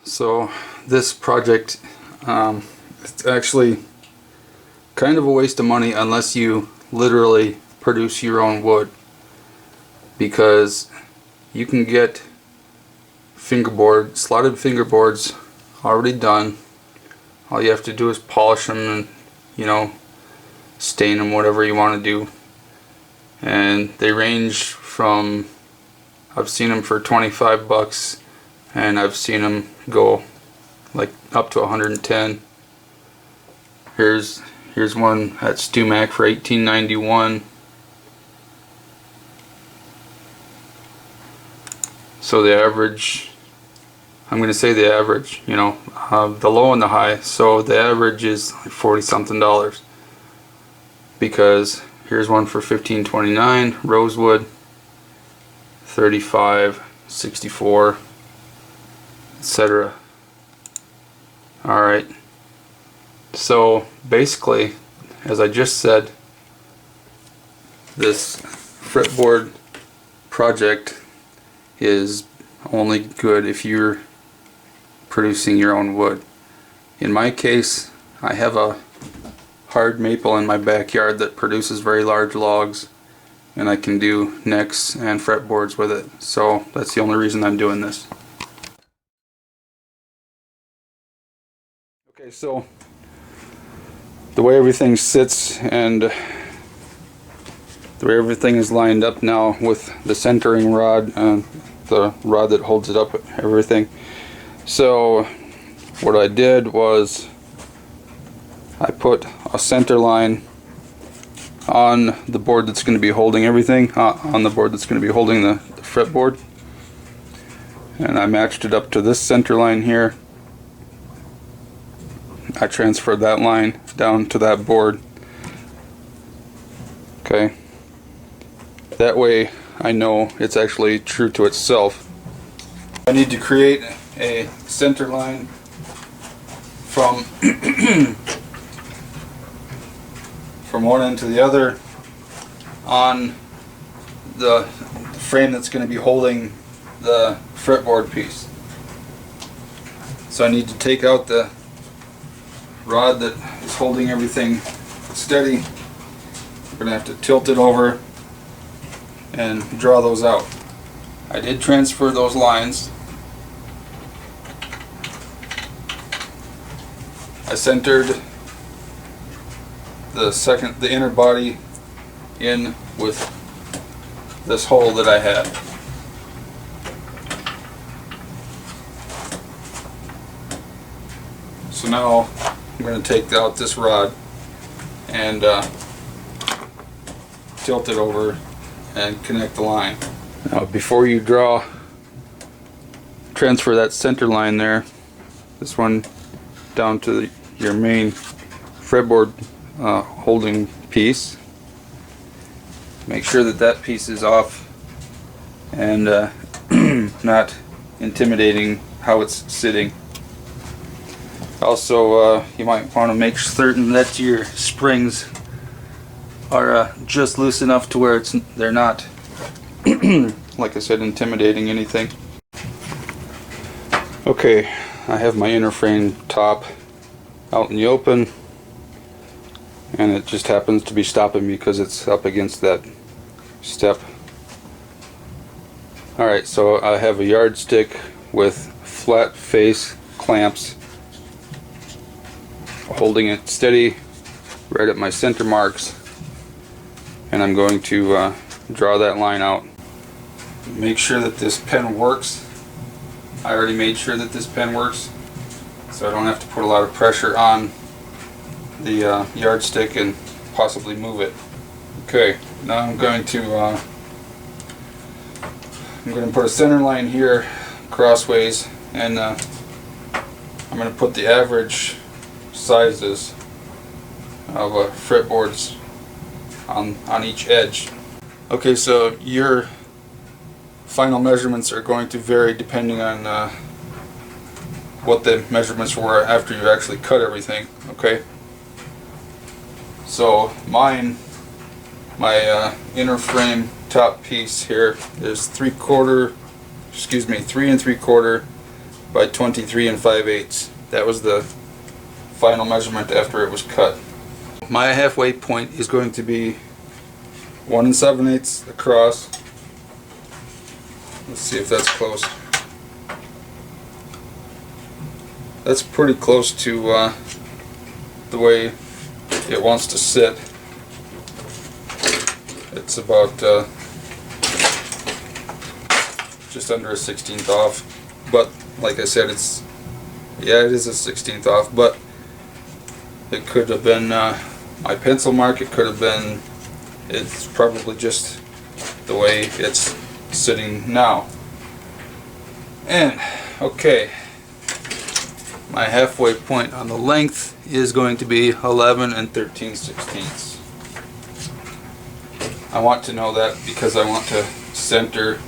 So this project, it's actually kind of a waste of money unless you literally produce your own wood, because you can get slotted fingerboards already done. All you have to do is polish them and, you know, stain them, whatever you want to do. And they range from, I've seen them for 25 bucks, and I've seen them go like up to 110. Here's one at StuMac for $18.91. So the average, I'm going to say the average, you know, the low and the high. So the average is like 40 something dollars, because here's one for $15.29, rosewood, 35, 64, etc. Alright, so basically, as I just said, this fretboard project is only good if you're producing your own wood. In my case, I have a hard maple in my backyard that produces very large logs, and I can do necks and fretboards with it. So that's the only reason I'm doing this. Okay, so the way everything sits and the way everything is lined up now with the centering rod and the rod that holds it up, everything. So what I did was I put a center line on the board that's going to be holding everything, on the board that's going to be holding the fretboard, and I matched it up to this center line here. I transferred that line down to that board. Okay, that way I know it's actually true to itself. I need to create a center line from from one end to the other on the frame that's going to be holding the fretboard piece. So I need to take out the rod that is holding everything steady. We're going to have to tilt it over and draw those out. I did transfer those lines. I centered the inner body in with this hole that I had. So now I'm going to take out this rod and tilt it over and connect the line. Now before you transfer that center line there, this one down to your main fretboard holding piece, make sure that that piece is off and not intimidating how it's sitting. Also, you might want to make certain that your springs are just loose enough to where they're not, like I said, intimidating anything. Okay, I have my inner frame top out in the open, and it just happens to be stopping me because it's up against that step. Alright, so I have a yardstick with flat face clamps holding it steady right at my center marks, and I'm going to draw that line out. Make sure that this pen works. I already made sure that this pen works, so I don't have to put a lot of pressure on the yardstick and possibly move it. Okay, now I'm going to put a center line here crossways, and I'm going to put the average sizes of fretboards on each edge. Okay, so your final measurements are going to vary depending on what the measurements were after you actually cut everything. Okay, so my inner frame top piece here is 3 3/4 by 23 5/8. That was the final measurement after it was cut. My halfway point is going to be 1 7/8 across. Let's see if that's close. That's pretty close to the way it wants to sit. It's about just under a 1/16 off, but like I said, it is a 1/16 off, but it could have been my pencil mark. It could have been, it's probably just the way it's sitting now. And okay, my halfway point on the length is going to be 11 13/16. I want to know that because I want to center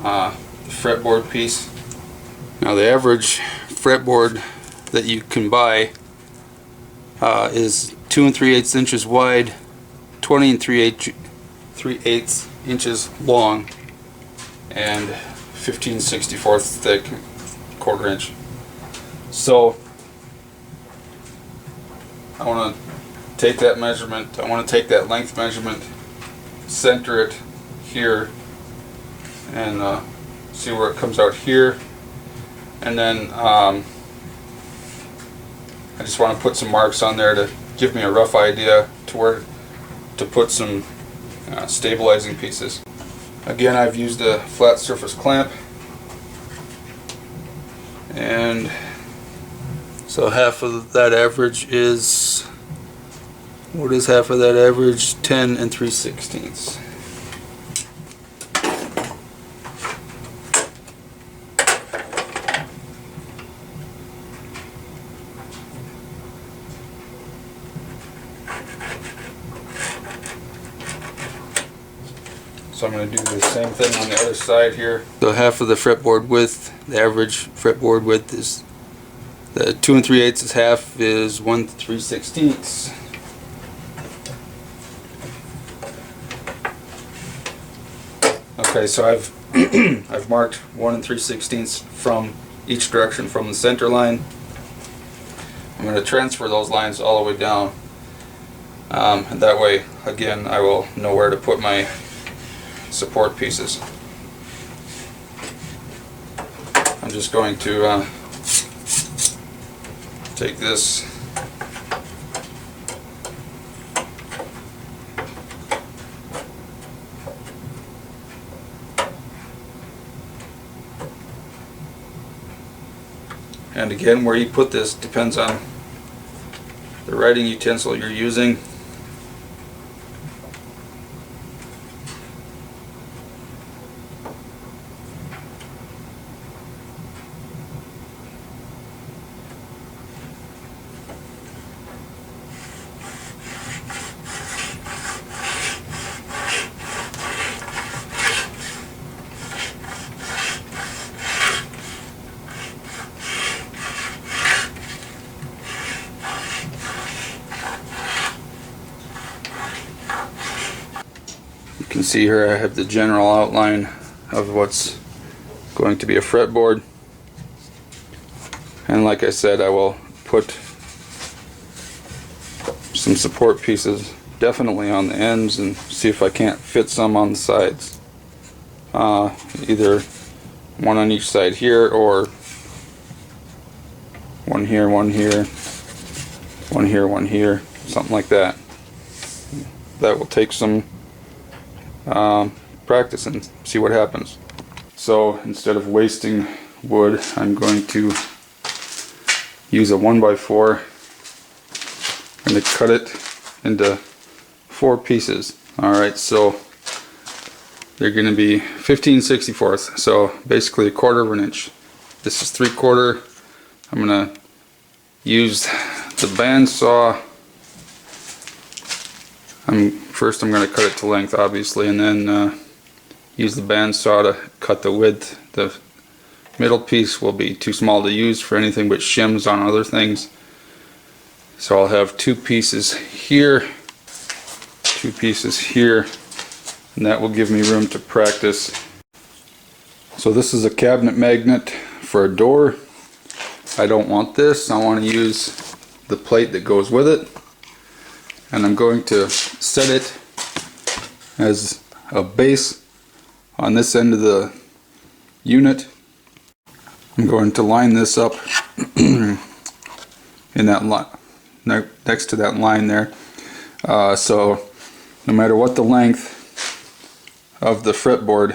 the fretboard piece. Now the average fretboard that you can buy is 2 3/8 inches wide, 20 3/8 inches long, and 15/64 thick, 1/4 inch. So I want to take that measurement, I want to take that length measurement, center it here, and see where it comes out here, and then I just want to put some marks on there to give me a rough idea to where to put some stabilizing pieces. Again, I've used a flat surface clamp, and so half of that average is, what is half of that average? 10 3/16. So I'm going to do the same thing on the other side here. So half of the fretboard width, the average fretboard width is, the 2 3/8 is half, is 1 3/16. Okay, so I've I've marked 1 3/16 from each direction from the center line. I'm going to transfer those lines all the way down, and that way, again, I will know where to put my support pieces. I'm just going to take this and again, where you put this depends on the writing utensil you're using. You can see here I have the general outline of what's going to be a fretboard, and like I said, I will put some support pieces definitely on the ends and see if I can't fit some on the sides, either one on each side here, or one here, one here, one here, one here, something like that. That will take some practice and see what happens. So instead of wasting wood, I'm going to use a 1x4. I'm going to cut it into 4 pieces. Alright, so they're going to be 15/64, so basically 1/4 of an inch. This is 3/4. I'm going to use the bandsaw. First I'm going to cut it to length, obviously, and then use the bandsaw to cut the width. The middle piece will be too small to use for anything but shims on other things. So I'll have 2 pieces here, 2 pieces here, and that will give me room to practice. So this is a cabinet magnet for a door, I don't want this. I want to use the plate that goes with it, and I'm going to set it as a base on this end of the unit. I'm going to line this up in that line, next to that line there, so no matter what the length of the fretboard,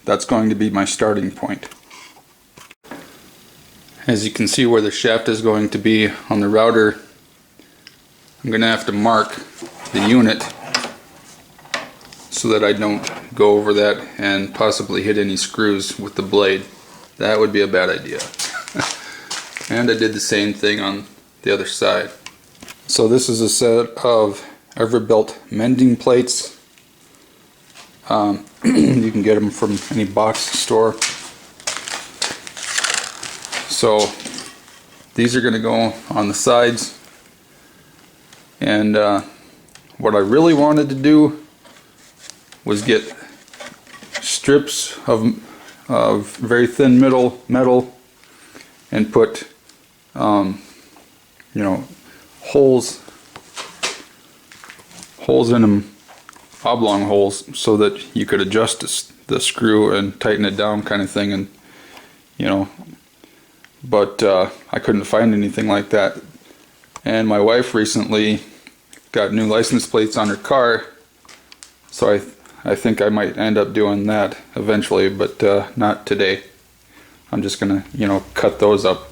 that's going to be my starting point. As you can see where the shaft is going to be on the router, I'm going to have to mark the unit so that I don't go over that and possibly hit any screws with the blade. That would be a bad idea. And I did the same thing on the other side. So this is a set of Everbuilt mending plates. You can get them from any box store. So these are going to go on the sides, and what I really wanted to do was get strips of very thin metal and put you know, holes in them, oblong holes, so that you could adjust the screw and tighten it down, kind of thing. And you know, but I couldn't find anything like that. And my wife recently got new license plates on her car, so I think I might end up doing that eventually, but not today. I'm just gonna, you know, cut those up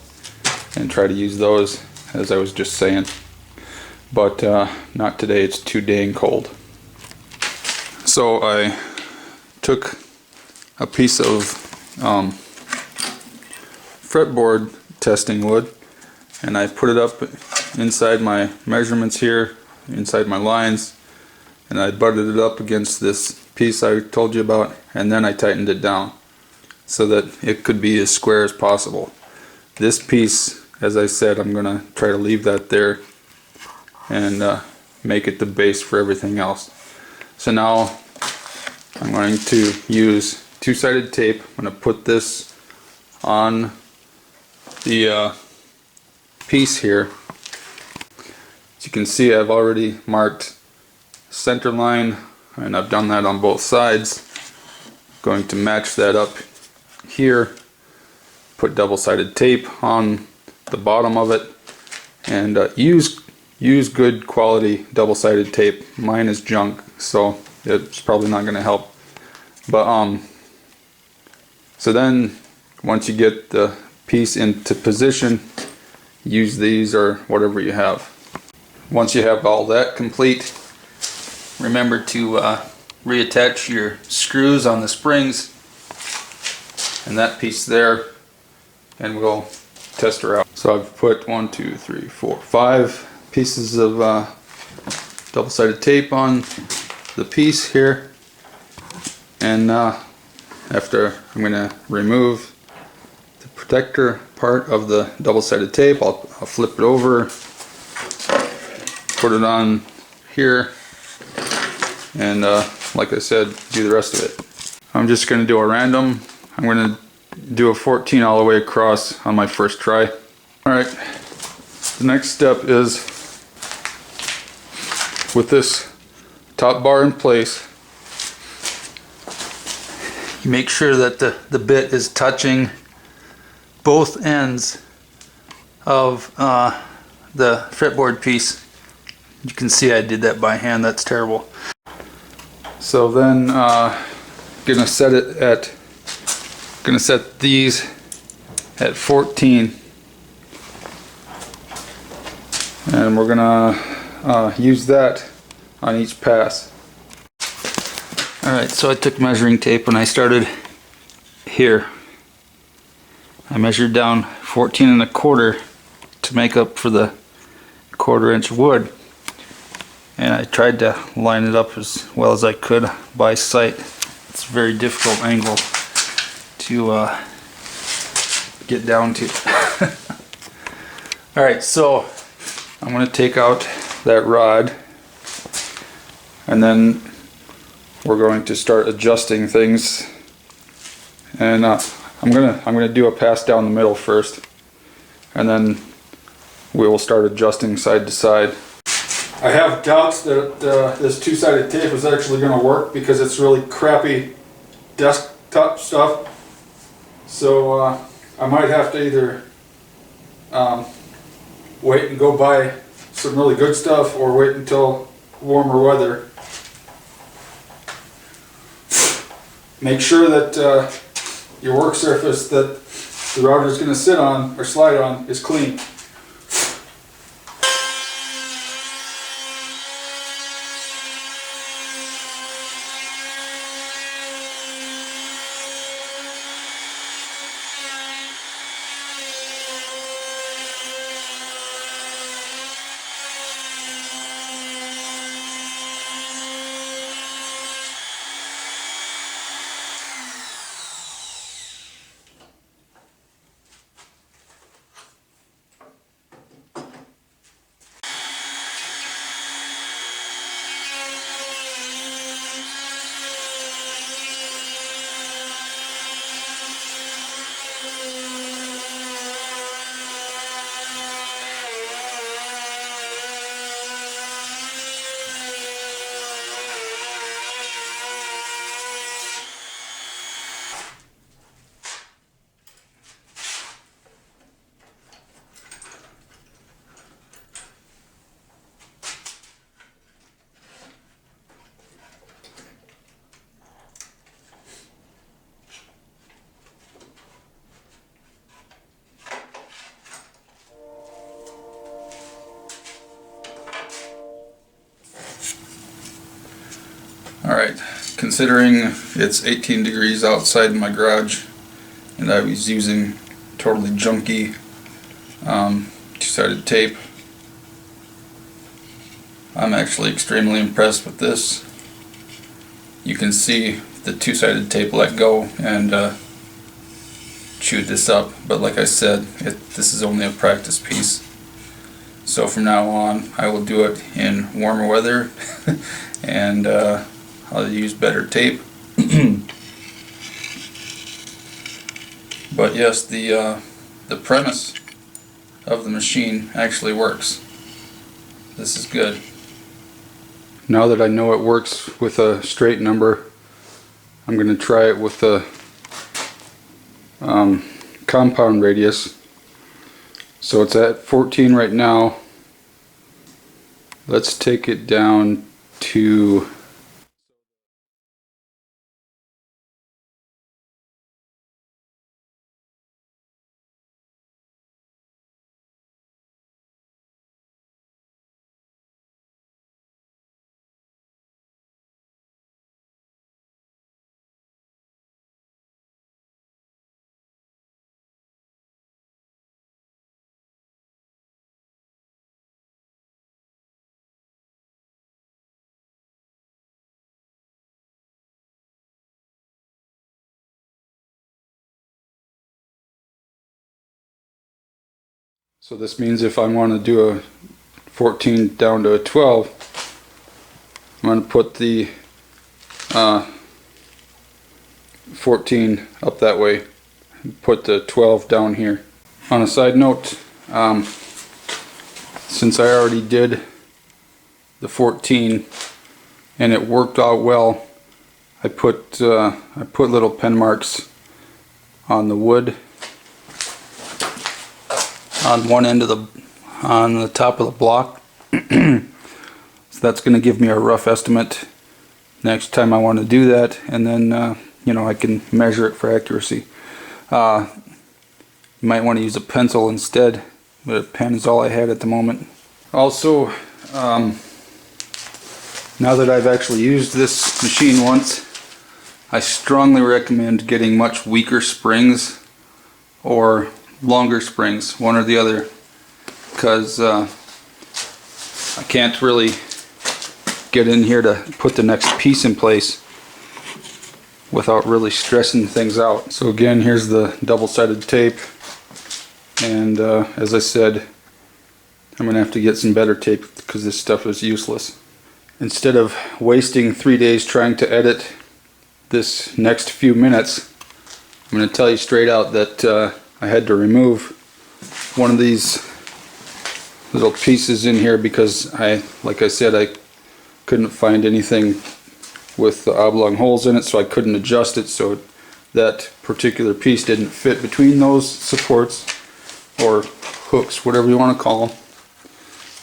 and try to use those, as I was just saying. But not today, it's too dang cold. So I took a piece of fretboard testing wood, and I put it up inside my measurements here, inside my lines, and I butted it up against this piece I told you about, and then I tightened it down so that it could be as square as possible. This piece, as I said, I'm going to try to leave that there and make it the base for everything else. So now I'm going to use two-sided tape. I'm going to put this on the piece here. As you can see, I've already marked center line, and I've done that on both sides. Going to match that up here, put double-sided tape on the bottom of it, and use good quality double-sided tape. Mine is junk, so it's probably not going to help. But so then once you get the piece into position, use these or whatever you have. Once you have all that complete, remember to reattach your screws on the springs and that piece there, and we'll test her out. So I've put 1, 2, 3, 4, 5 pieces of double-sided tape on the piece here, and after I'm going to remove the protector part of the double-sided tape, I'll flip it over, put it on here, and like I said, do the rest of it. I'm just going to do a random. I'm going to do a 14 all the way across on my first try. Alright, the next step is, with this top bar in place, you make sure that the bit is touching both ends of the fretboard piece. You can see I did that by hand. That's terrible. So then gonna set these at 14, and we're gonna use that on each pass. Alright, so I took measuring tape and I started here. I measured down 14 1/4 to make up for the 1/4 inch wood, and I tried to line it up as well as I could by sight. It's a very difficult angle to get down to. Alright, so I'm going to take out that rod, and then we're going to start adjusting things, and I'm gonna do a pass down the middle first, and then we will start adjusting side to side. I have doubts that this two-sided tape is actually going to work because it's really crappy desktop stuff. So I might have to either wait and go buy some really good stuff, or wait until warmer weather. Make sure that your work surface that the router is going to sit on or slide on is clean. Alright, considering it's 18 degrees outside in my garage and I was using totally junky two-sided tape, I'm actually extremely impressed with this. You can see the two-sided tape let go and chewed this up, but like I said, this is only a practice piece. So from now on I will do it in warmer weather and I'll use better tape. But yes, the premise of the machine actually works. This is good. Now that I know it works with a straight number, I'm going to try it with a compound radius. So it's at 14 right now. Let's take it down to so this means if I want to do a 14 down to a 12, I'm going to put the 14 up that way, put the 12 down here. On a side note, since I already did the 14 and it worked out well, I put little pen marks on the wood on one end of on the top of the block. So that's going to give me a rough estimate next time I want to do that, and then you know, I can measure it for accuracy. You might want to use a pencil instead, but a pen is all I had at the moment. Also, now that I've actually used this machine once, I strongly recommend getting much weaker springs or longer springs, one or the other, because I can't really get in here to put the next piece in place without really stressing things out. So again, here's the double-sided tape, and as I said, I'm gonna have to get some better tape because this stuff is useless. Instead of wasting 3 days trying to edit this next few minutes, I'm going to tell you straight out that I had to remove one of these little pieces in here because like I said, I couldn't find anything with the oblong holes in it, so I couldn't adjust it, so that particular piece didn't fit between those supports or hooks, whatever you want to call them.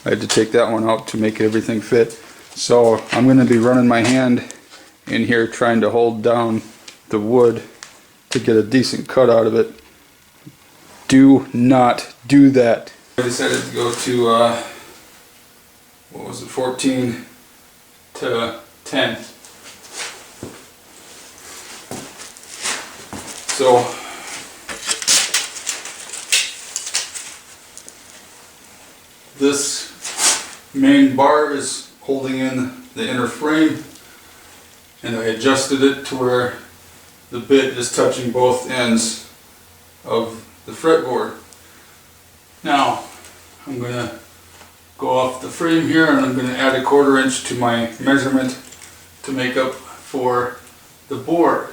I had to take that one out to make everything fit. So I'm going to be running my hand in here trying to hold down the wood to get a decent cut out of it. Do not do that. I decided to go to what was it, 14 to 10. So this main bar is holding in the inner frame, and I adjusted it to where the bit is touching both ends of the fretboard. Now I'm going to go off the frame here, and I'm going to add a 1/4 inch to my measurement to make up for the board.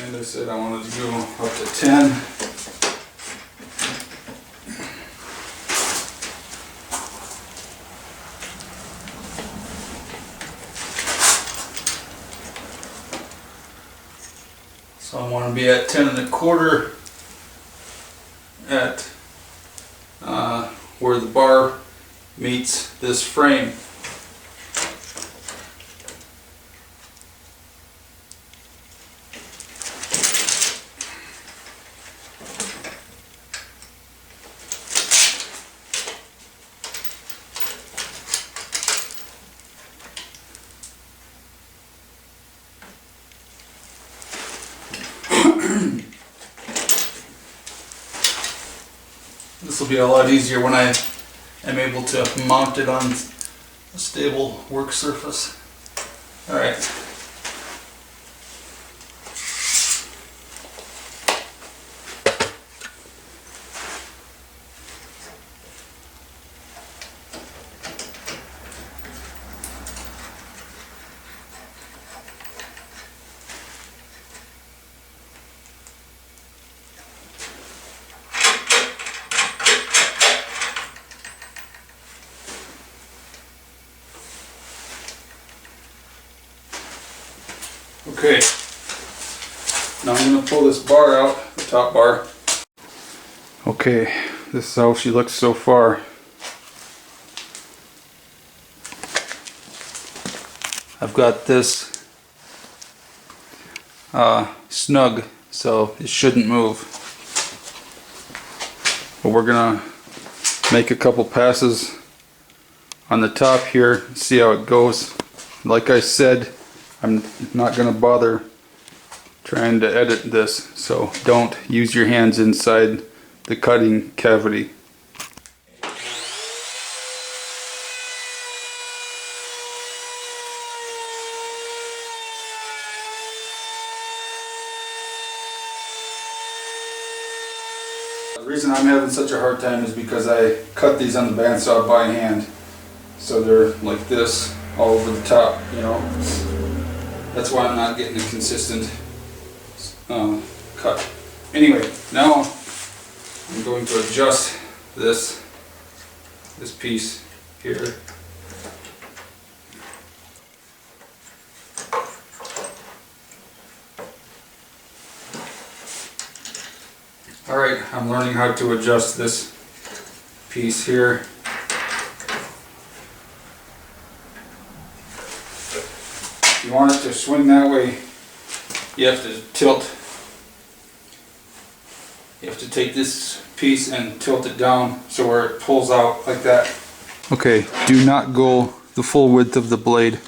And I said I wanted to go up to 10. So I want to be at 10 1/4 at where the bar meets this frame. This will be a lot easier when I am able to mount it on a stable work surface. Alright. Okay, now I'm going to pull this bar out, the top bar. Okay, this is how she looks so far. I've got this snug, so it shouldn't move. But we're going to make a couple passes on the top here, see how it goes. Like I said, I'm not going to bother trying to edit this, so don't use your hands inside the cutting cavity. The reason I'm having such a hard time is because I cut these on the bandsaw by hand, so they're like this all over the top, you know. That's why I'm not getting a consistent cut. Anyway, now I'm going to adjust this piece here. Alright, I'm learning how to adjust this piece here. If you want it to swing that way, you have to tilt. You have to take this piece and tilt it down so where it pulls out like that. Okay, do not go the full width of the blade.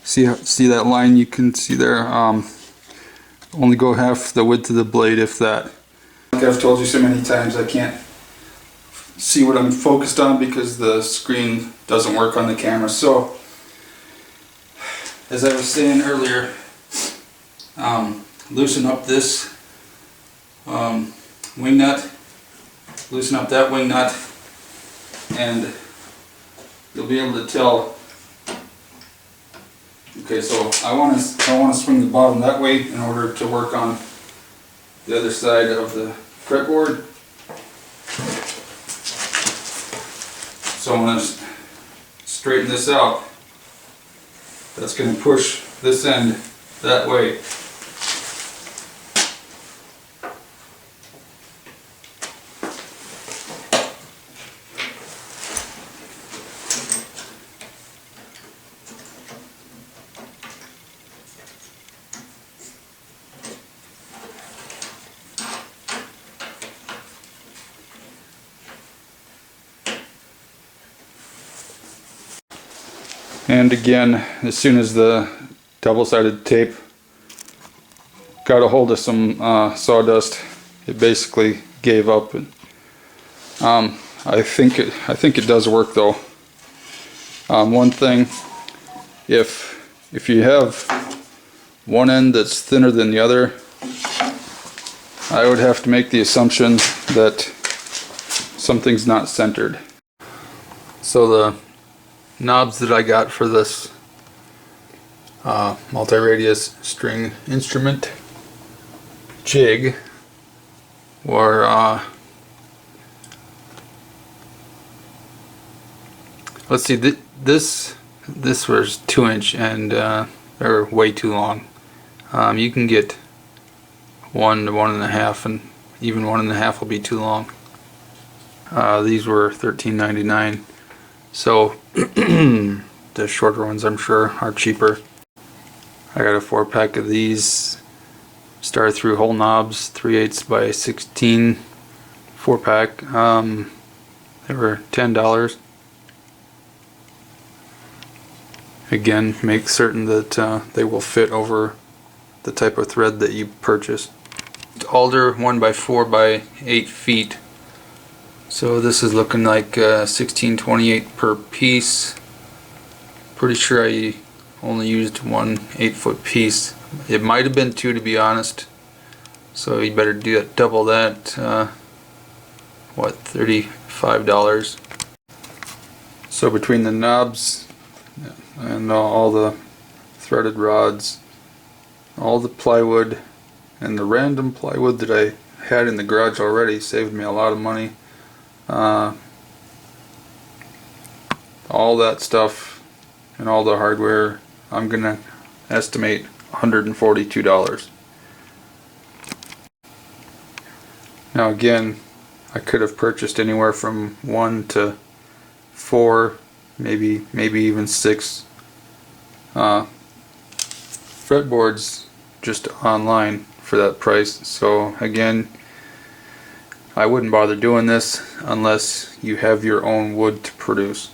See that line you can see there? Only go half the width of the blade, if that. Like I've told you so many times, I can't see what I'm focused on because the screen doesn't work on the camera. So, as I was saying earlier, loosen up this wing nut, loosen up that wing nut, and you'll be able to tell Okay, so I want to swing the bottom that way in order to work on the other side of the fretboard. So I'm going to straighten this out. That's going to push this end that way. And again, as soon as the double-sided tape got a hold of some sawdust, it basically gave up. And I think it does work though. One thing, if you have one end that's thinner than the other, I would have to make the assumption that something's not centered. So the knobs that I got for this multi-radius string instrument jig were let's see, this was 2-inch and they're way too long. You can get 1 to 1.5, and even 1.5 will be too long. These were $13.99. So the shorter ones, I'm sure, are cheaper. I got a 4-pack of these star through hole knobs, 3/8 by 16 4-pack. They were $10. Again, make certain that they will fit over the type of thread that you purchase. Alder 1x4 by 8 feet. So this is looking like $16.28 per piece. Pretty sure I only used one 8-foot piece. It might have been 2, to be honest. So you better do that, double that. What, $35? So between the knobs and all the threaded rods, all the plywood, and the random plywood that I had in the garage already saved me a lot of money. All that stuff and all the hardware, I'm gonna estimate $142. Now again, I could have purchased anywhere from 1 to 4, maybe even 6 fretboards just online for that price. So again, I wouldn't bother doing this unless you have your own wood to produce.